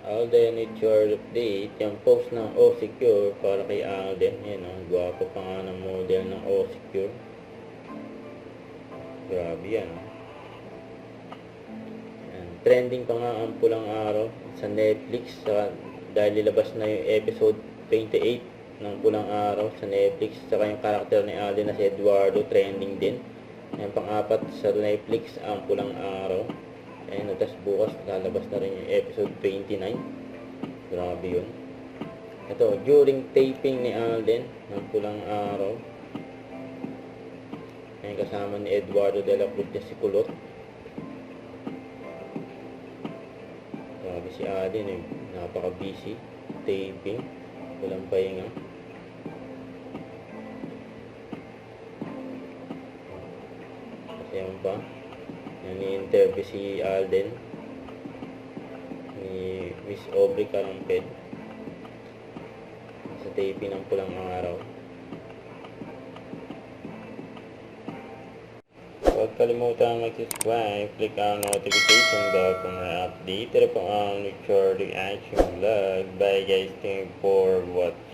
Alden, it's your update. Yung post ng O-Secure para kay Alden. Yan o, gwapo pa nga ng model ng O-Secure. Grabe yan. Yan. Trending pa nga ang pulang araw sa Netflix. Dahil nilabas na yung episode 28 ng pulang araw sa Netflix. Saka yung karakter ni Alden na si Eduardo, trending din. Yan, pang-apat sa Netflix ang pulang araw. Ayun, tapos bukas lalabas na rin yung episode 29. Grabe yun. Ito, during taping ni Alden ng pulang araw. Ayun, kasama ni Eduardo de la Cruz si Kulot. Grabe si Alden eh. Napaka-busy. Taping. Walang pahinga. Kasi yan pa. Ni-interview si Alden ni Miss Aubrey Caramped sa taping ng pulang araw. Huwag kalimutan mag-subscribe, click ang notification bell kung may update. Ito po ang Richard Reaction Vlog. Bye guys, thank you for watching.